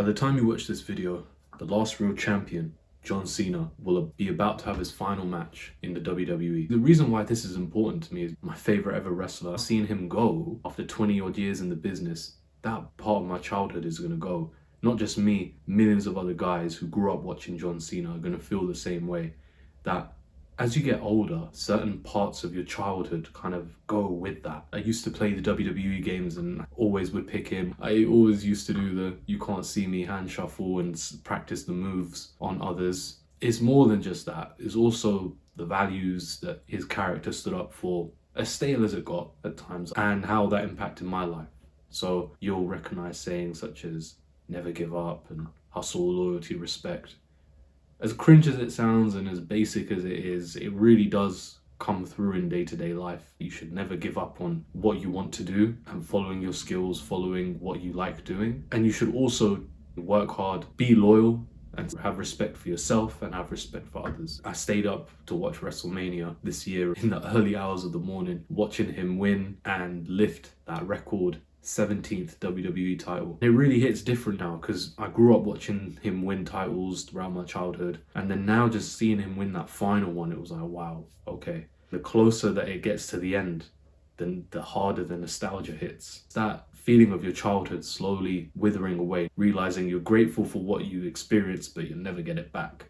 By the time you watch this video, the last real champion, John Cena, will be about to have his final match in the WWE. The reason why this is important to me is my favorite ever wrestler. Seeing him go after 20 odd years in the business, that part of my childhood is going to go. Not just me, millions of other guys who grew up watching John Cena are going to feel the same way. That as you get older, certain parts of your childhood kind of go with that. I used to play the WWE games and always would pick him. I always used to do the you can't see me hand shuffle and practice the moves on others. It's more than just that. It's also the values that his character stood up for, as stale as it got at times, and how that impacted my life. So you'll recognize sayings such as never give up and hustle, loyalty, respect. As cringe as it sounds and as basic as it is, it really does come through in day-to-day life. You should never give up on what you want to do and following your skills, following what you like doing. And you should also work hard, be loyal, and have respect for yourself and have respect for others. I stayed up to watch WrestleMania this year in the early hours of the morning, watching him win and lift that record 17th WWE title. It really hits different now because I grew up watching him win titles throughout my childhood, and then now just seeing him win that final one, it was like, wow, okay. The closer that it gets to the end, then the harder the nostalgia hits. It's that feeling of your childhood slowly withering away, realizing you're grateful for what you experienced, but you'll never get it back.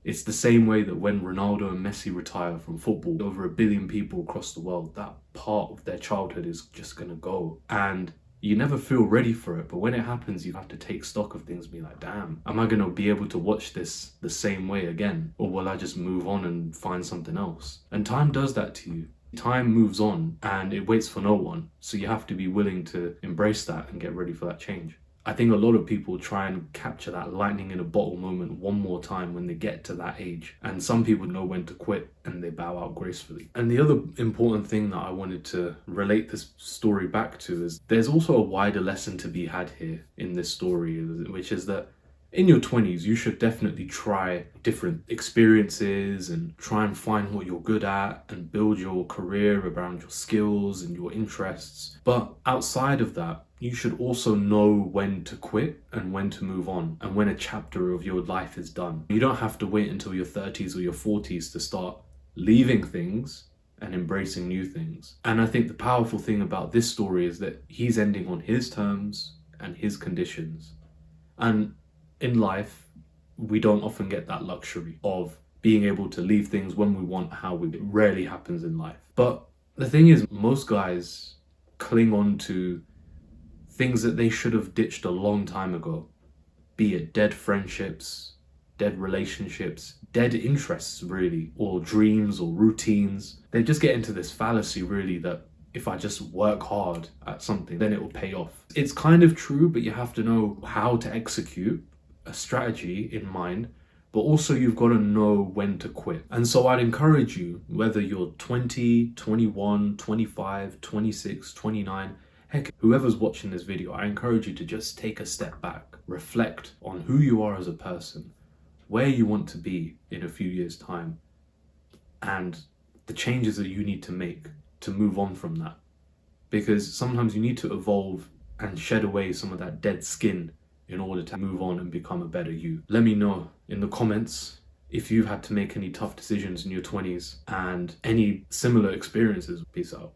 It's the same way that when Ronaldo and Messi retire from football, over 1 billion people across the world, that part of their childhood is just gonna go. And you never feel ready for it, but when it happens, you have to take stock of things and be like, damn, am I gonna be able to watch this the same way again? Or will I just move on and find something else? And time does that to you. Time moves on and it waits for no one. So you have to be willing to embrace that and get ready for that change. I think a lot of people try and capture that lightning in a bottle moment one more time when they get to that age. And some people know when to quit and they bow out gracefully. And the other important thing that I wanted to relate this story back to is there's also a wider lesson to be had here in this story, which is that in your 20s, you should definitely try different experiences and try and find what you're good at and build your career around your skills and your interests. But outside of that, you should also know when to quit and when to move on and when a chapter of your life is done. You don't have to wait until your 30s or your 40s to start leaving things and embracing new things. And I think the powerful thing about this story is that he's ending on his terms and his conditions. And in life, we don't often get that luxury of being able to leave things when we want, how we. It rarely happens in life. But the thing is, most guys cling on to things that they should have ditched a long time ago. Be it dead friendships, dead relationships, dead interests really, or dreams or routines. They just get into this fallacy really that if I just work hard at something, then it will pay off. It's kind of true, but you have to know how to execute a strategy in mind, but also you've got to know when to quit. And so I'd encourage you, whether you're 20, 21, 25, 26, 29, heck, whoever's watching this video, I encourage you to just take a step back, reflect on who you are as a person, where you want to be in a few years' time, and the changes that you need to make to move on from that. Because sometimes you need to evolve and shed away some of that dead skin in order to move on and become a better you. Let me know in the comments if you've had to make any tough decisions in your 20s and any similar experiences. Peace out.